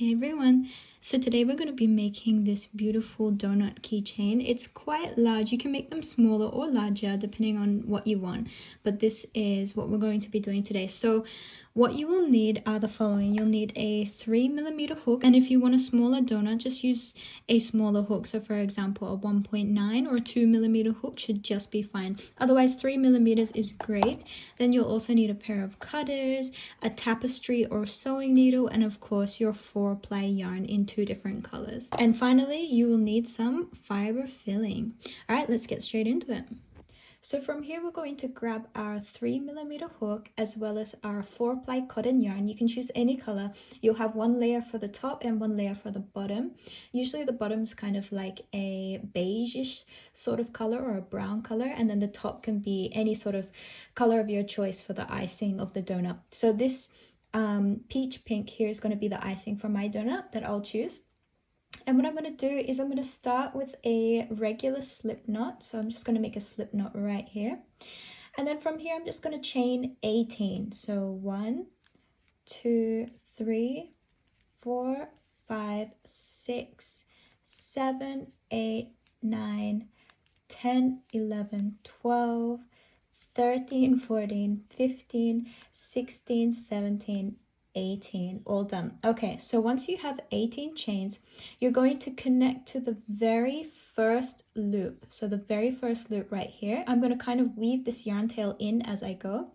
Hey everyone! So today we're going to be making this beautiful donut keychain. It's quite large. You can make them smaller or larger depending on what you want. But this is what we're going to be doing today. So what you will need are the following. You'll need a 3mm hook. And if you want a smaller donut, just use a smaller hook. So for example, a 1.9 or 2mm hook should just be fine. Otherwise 3mm is great. Then you'll also need a pair of cutters, a tapestry or sewing needle, and of course your 4-ply yarn in 2 different colors. And finally, you will need some fiber filling. All right, let's get straight into it. So from here, we're going to grab our 3mm hook as well as our 4-ply cotton yarn. You can choose any color. You'll have 1 layer for the top and 1 layer for the bottom. Usually the bottom is kind of like a beige-ish sort of color or a brown color, and then the top can be any sort of color of your choice for the icing of the donut. So this peach pink here is going to be the icing for my donut that I'll choose. And what I'm going to do is I'm going to start with a regular slip knot. So I'm just going to make a slip knot right here. And then from here, I'm just going to chain 18. So 1, 2, 3, 4, 5, 6, 7, 8, 9, 10, 11, 12, 13, 14, 15, 16, 17, 18, all done. Okay, so once you have 18 chains, you're going to connect to the very first loop. So the very first loop right here, I'm going to kind of weave this yarn tail in as I go,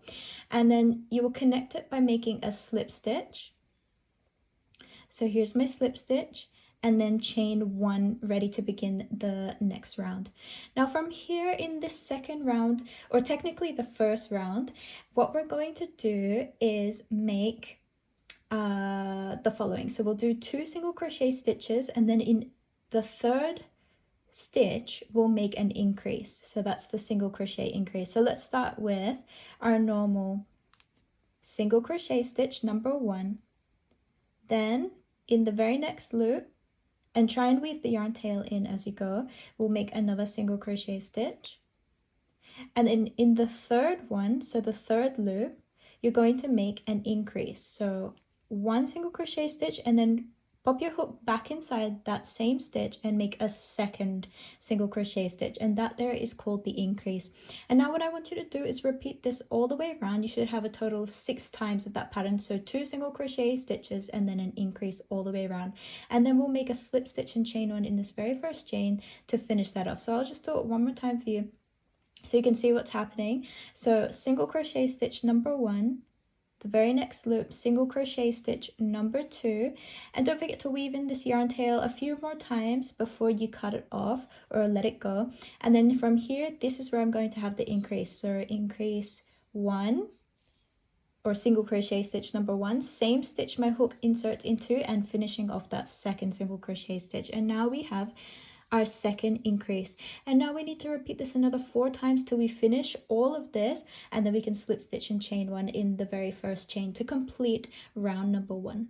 and then you will connect it by making a slip stitch. So here's my slip stitch, and then chain 1 ready to begin the next round. Now from here in this second round, or technically the first round, what we're going to do is make the following. So we'll do 2 single crochet stitches, and then in the third stitch we'll make an increase. So that's the single crochet increase. So let's start with our normal single crochet stitch number 1. Then in the very next loop, and try and weave the yarn tail in as you go, we'll make another single crochet stitch. And then in the third one, so the third loop, you're going to make an increase. So 1 single crochet stitch, and then pop your hook back inside that same stitch and make a second single crochet stitch, and that there is called the increase. And now what I want you to do is repeat this all the way around. You should have a total of 6 times of that pattern. So 2 single crochet stitches and then an increase all the way around, and then we'll make a slip stitch and chain 1 in this very first chain to finish that off. So I'll just do it one more time for you so you can see what's happening. So single crochet stitch number 1, the very next loop, single crochet stitch number 2, and don't forget to weave in this yarn tail a few more times before you cut it off or let it go. And then from here, this is where I'm going to have the increase. So increase 1, or single crochet stitch number 1, same stitch my hook inserts into, and finishing off that second single crochet stitch. And now we have our second increase, and now we need to repeat this another 4 times till we finish all of this, and then we can slip stitch and chain 1 in the very first chain to complete round number 1.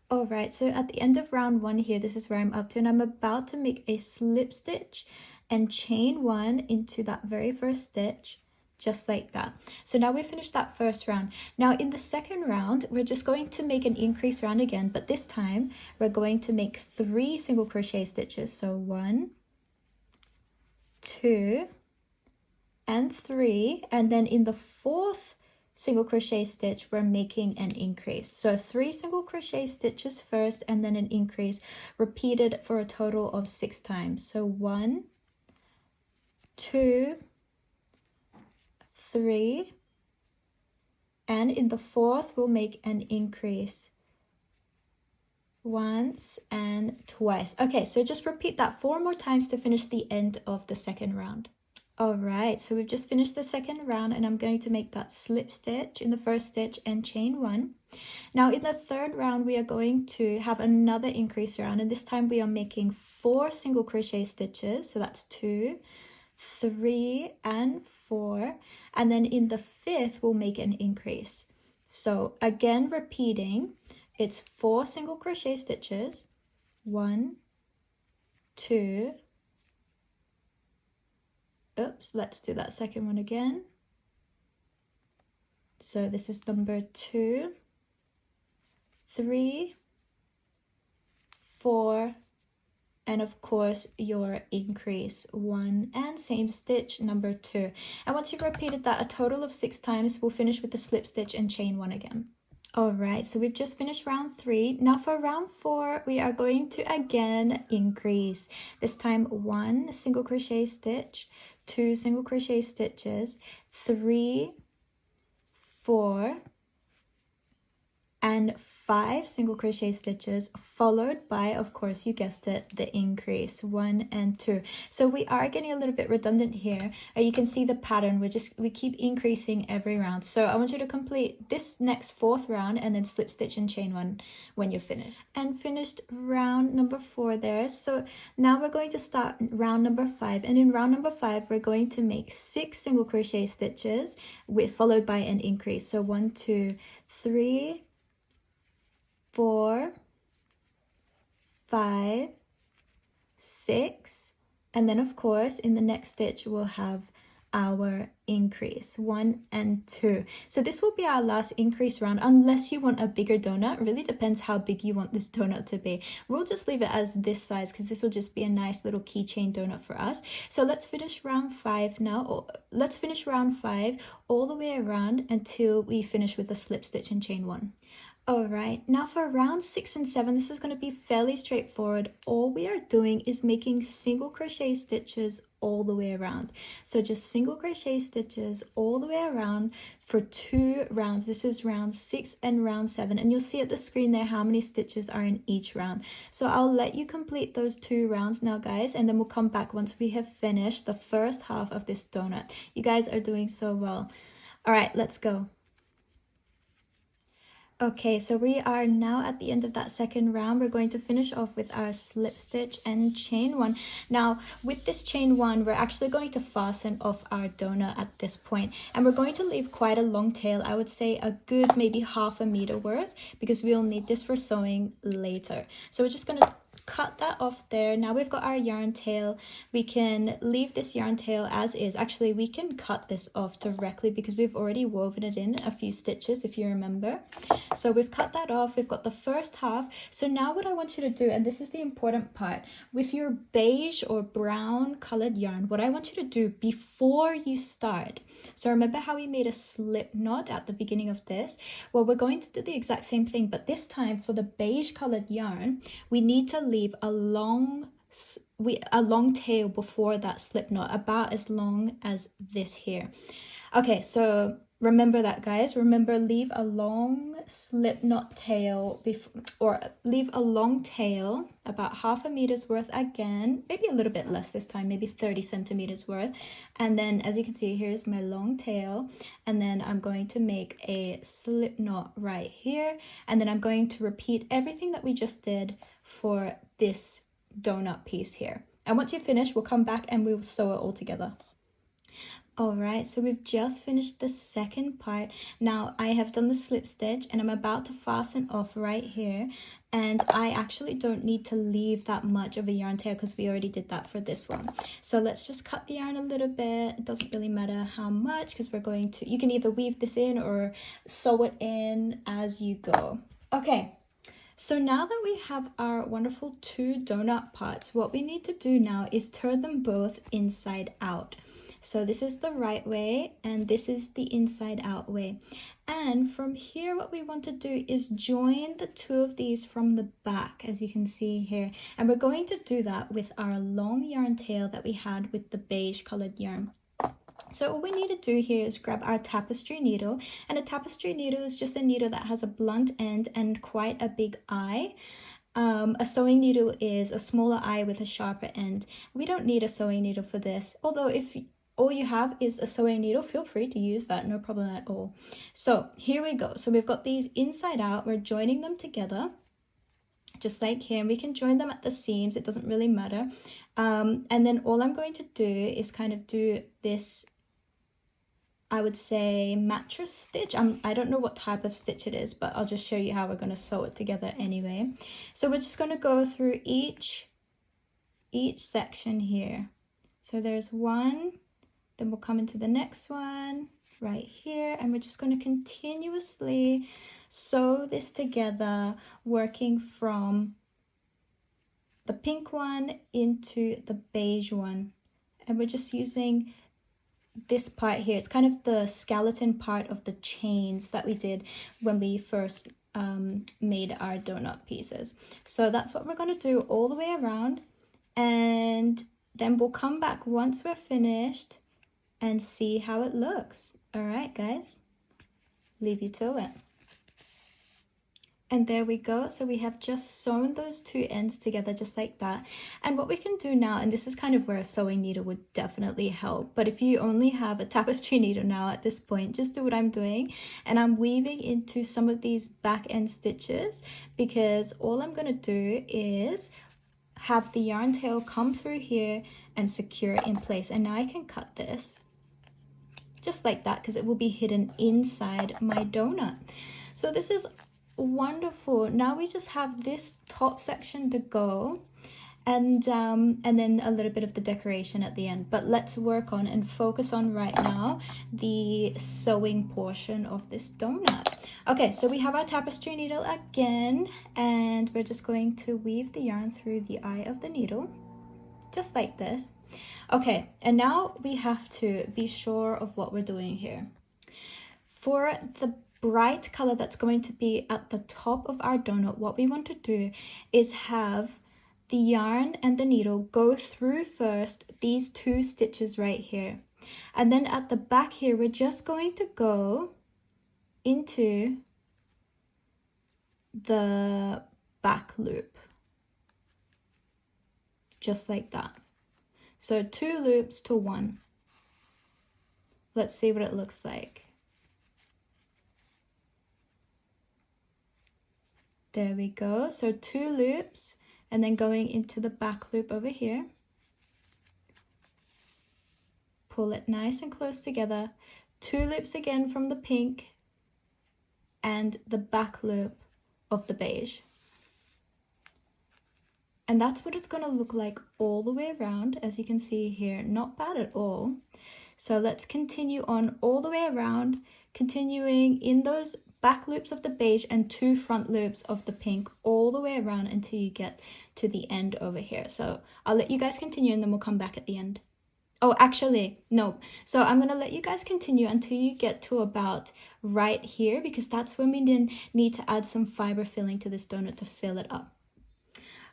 All right, so at the end of round 1 here, this is where I'm up to, and I'm about to make a slip stitch and chain 1 into that very first stitch, just like that. So now we finished that first round. Now in the second round, we're just going to make an increase round again, but this time we're going to make 3 single crochet stitches. So 1, 2, and 3, and then in the fourth single crochet stitch we're making an increase. So 3 single crochet stitches first, and then an increase, repeated for a total of 6 times. So 1, 2, 3, and in the fourth we'll make an increase once and twice. Okay, so just repeat that 4 more times to finish the end of the second round. All right, so we've just finished the second round, and I'm going to make that slip stitch in the first stitch and chain 1. Now in the third round, we are going to have another increase round, and this time we are making 4 single crochet stitches. So that's 2, 3, and 4, and then in the fifth we'll make an increase. So again, repeating, it's 4 single crochet stitches, 1, 2, oops, let's do that second one again. So this is number 2, 3, 4, and of course your increase 1, and same stitch number 2. And once you've repeated that a total of 6 times, we'll finish with the slip stitch and chain 1 again. Alright, so we've just finished round 3. Now for round 4, we are going to again increase. This time 1 single crochet stitch, 2 single crochet stitches, 3, 4, and 5 single crochet stitches, followed by, of course, you guessed it, the increase 1 and 2. So we are getting a little bit redundant here. You can see the pattern. We keep increasing every round. So I want you to complete this next 4th round and then slip stitch and chain 1 when you're finished. And finished round number 4 there. So now we're going to start round number 5, and in round number 5 we're going to make 6 single crochet stitches followed by an increase. So 1, 2, 3, 4, 5, 6, and then of course in the next stitch we'll have our increase 1 and 2. So this will be our last increase round, unless you want a bigger donut. It really depends how big you want this donut to be. We'll just leave it as this size because this will just be a nice little keychain donut for us. So let's finish round 5 now, or let's finish round 5 all the way around until we finish with the slip stitch and chain 1. Alright, now for round 6 and 7, this is going to be fairly straightforward. All we are doing is making single crochet stitches all the way around. So just single crochet stitches all the way around for 2 rounds. This is round 6 and round 7, and you'll see at the screen there how many stitches are in each round. So I'll let you complete those 2 rounds now, guys, and then we'll come back once we have finished the first half of this donut. You guys are doing so well. Alright, let's go. Okay, so we are now at the end of that second round. We're going to finish off with our slip stitch and chain 1. Now, with this chain 1, we're actually going to fasten off our donut at this point, and we're going to leave quite a long tail. I would say a good maybe ½ a meter worth, because we'll need this for sewing later. So we're just going to cut that off there. Now we've got our yarn tail. We can leave this yarn tail as is. Actually, we can cut this off directly because we've already woven it in a few stitches, if you remember. So we've cut that off. We've got the first half. So now what I want you to do, and this is the important part, with your beige or brown colored yarn, what I want you to do before you start, so remember how we made a slip knot at the beginning of this? Well, we're going to do the exact same thing, but this time for the beige colored yarn, we need to leave a long tail before that slip knot, about as long as this here. Okay, so remember that, guys. Remember, leave a long slip knot tail or leave a long tail about ½ a meter's worth again, maybe a little bit less this time, maybe 30 centimeters worth. And then as you can see, here's my long tail, and then I'm going to make a slip knot right here, and then I'm going to repeat everything that we just did for this donut piece here. And once you finish, we'll come back and we'll sew it all together. Alright, so we've just finished the second part. Now I have done the slip stitch and I'm about to fasten off right here, and I actually don't need to leave that much of a yarn tail because we already did that for this one. So let's just cut the yarn a little bit. It doesn't really matter how much because we're going to, you can either weave this in or sew it in as you go. Okay. So now that we have our wonderful 2 donut parts, what we need to do now is turn them both inside out. So this is the right way and this is the inside out way. And from here, what we want to do is join the 2 of these from the back, as you can see here. And we're going to do that with our long yarn tail that we had with the beige colored yarn. So all we need to do here is grab our tapestry needle, and a tapestry needle is just a needle that has a blunt end and quite a big eye. A sewing needle is a smaller eye with a sharper end. We don't need a sewing needle for this, although if all you have is a sewing needle, feel free to use that, no problem at all. So here we go. So we've got these inside out, we're joining them together just like here, and we can join them at the seams, it doesn't really matter. And then all I'm going to do is kind of do this, I would say, mattress stitch. I don't know what type of stitch it is, but I'll just show you how we're going to sew it together anyway. So we're just going to go through each section here. So there's one, then we'll come into the next one right here, and we're just going to continuously sew this together, working from the pink one into the beige one, and we're just using this part here. It's kind of the skeleton part of the chains that we did when we first made our donut pieces. So that's what we're going to do all the way around, and then we'll come back once we're finished and see how it looks. All right, guys, leave you to it. And there we go. So we have just sewn those two ends together just like that. And what we can do now, and this is kind of where a sewing needle would definitely help, but if you only have a tapestry needle now at this point, just do what I'm doing. And I'm weaving into some of these back end stitches, because all I'm going to do is have the yarn tail come through here and secure it in place. And now I can cut this just like that, because it will be hidden inside my donut. So this is wonderful. Now we just have this top section to go, and then a little bit of the decoration at the end. But let's work on and focus on right now the sewing portion of this donut. Okay, so we have our tapestry needle again, and we're just going to weave the yarn through the eye of the needle just like this. Okay, and now we have to be sure of what we're doing here. For the bright color that's going to be at the top of our donut, what we want to do is have the yarn and the needle go through first these two stitches right here, and then at the back here we're just going to go into the back loop just like that. So 2 loops to 1. Let's see what it looks like. There we go. So 2 loops, and then going into the back loop over here. Pull it nice and close together. 2 loops again from the pink, and the back loop of the beige. And that's what it's going to look like all the way around, as you can see here. Not bad at all. So let's continue on all the way around, continuing in those back loops of the beige and 2 front loops of the pink all the way around until you get to the end over here. So I'll let you guys continue, and then we'll come back at the end. Oh, actually, no. So I'm going to let you guys continue until you get to about right here, because that's when we then need to add some fiber filling to this donut to fill it up.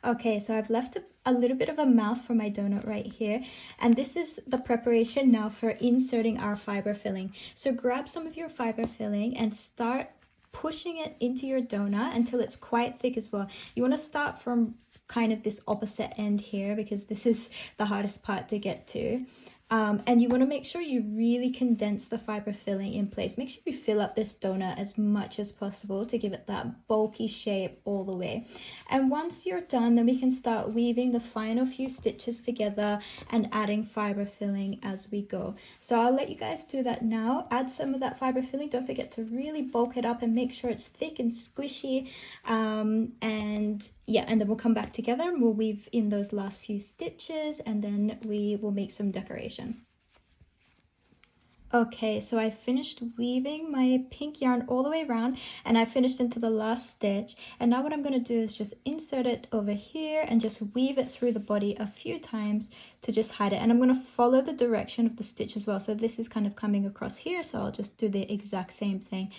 Okay, so I've left a little bit of a mouth for my donut right here, and this is the preparation now for inserting our fiber filling. So grab some of your fiber filling and start pushing it into your donut until it's quite thick as well. You want to start from kind of this opposite end here, because this is the hardest part to get to. And you want to make sure you really condense the fiber filling in place. Make sure you fill up this donut as much as possible to give it that bulky shape all the way. And once you're done, then we can start weaving the final few stitches together and adding fiber filling as we go. So I'll let you guys do that now. Add some of that fiber filling. Don't forget to really bulk it up and make sure it's thick and squishy. And then we'll come back together and we'll weave in those last few stitches, and then we will make some decoration. Okay, so I finished weaving my pink yarn all the way around, and I finished into the last stitch. And now what I'm going to do is just insert it over here and just weave it through the body a few times to just hide it. And I'm going to follow the direction of the stitch as well. So this is kind of coming across here, so I'll just do the exact same thing.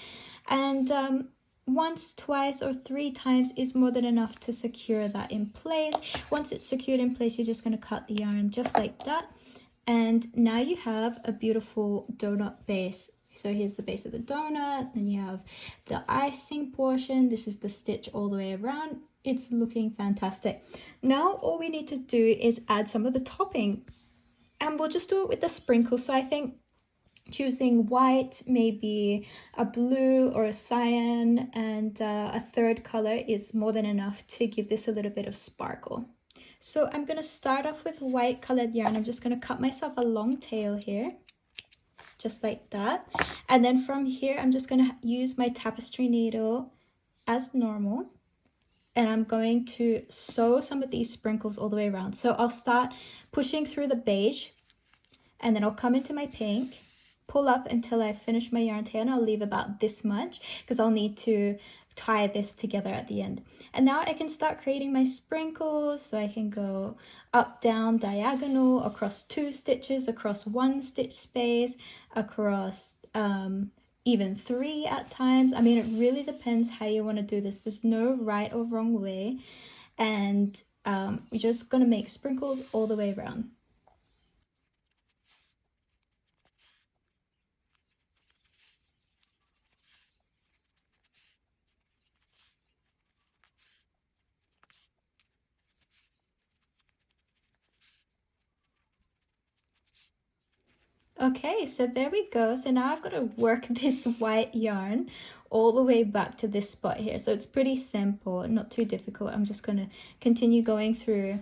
And once, twice, or 3 times is more than enough to secure that in place. Once it's secured in place, you're just going to cut the yarn just like that. And now you have a beautiful donut base. So here's the base of the donut, then you have the icing portion. This is the stitch all the way around. It's looking fantastic. Now all we need to do is add some of the topping, and we'll just do it with the sprinkles. So I think choosing white, maybe a blue or a cyan, and a 3rd color is more than enough to give this a little bit of sparkle. So I'm going to start off with white colored yarn. I'm just going to cut myself a long tail here, just like that. And then from here, I'm just going to use my tapestry needle as normal. And I'm going to sew some of these sprinkles all the way around. So I'll start pushing through the beige, and then I'll come into my pink, pull up until I finish my yarn tail, and I'll leave about this much because I'll need to tie this together at the end. And now I can start creating my sprinkles. So I can go up, down, diagonal, across 2 stitches, across 1 stitch space, across even 3 at times. I mean, it really depends how you want to do this. There's no right or wrong way. And we're just gonna make sprinkles all the way around. Okay, so there we go. So now I've got to work this white yarn all the way back to this spot here. So it's pretty simple, not too difficult. I'm just going to continue going through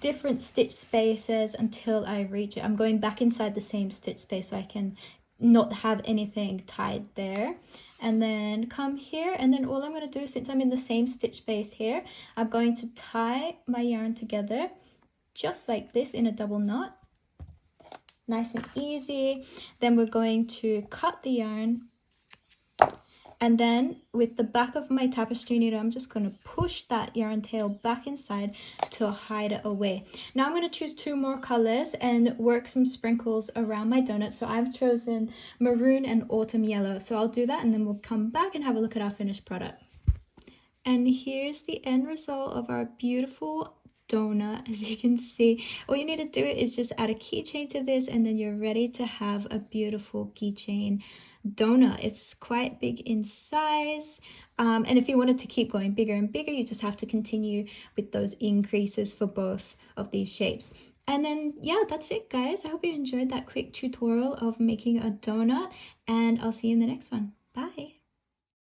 different stitch spaces until I reach it. I'm going back inside the same stitch space so I can not have anything tied there. And then come here, and then all I'm going to do, since I'm in the same stitch space here, I'm going to tie my yarn together just like this in a double knot. Nice and easy. Then we're going to cut the yarn, and then with the back of my tapestry needle, I'm just going to push that yarn tail back inside to hide it away. Now I'm going to choose 2 more colors and work some sprinkles around my donut. So I've chosen maroon and autumn yellow. So I'll do that, and then we'll come back and have a look at our finished product. And here's the end result of our beautiful donut. As you can see, all you need to do is just add a keychain to this, and then you're ready to have a beautiful keychain donut. It's quite big in size, and if you wanted to keep going bigger and bigger, you just have to continue with those increases for both of these shapes. And then yeah, that's it guys. I hope you enjoyed that quick tutorial of making a donut, and I'll see you in the next one. Bye.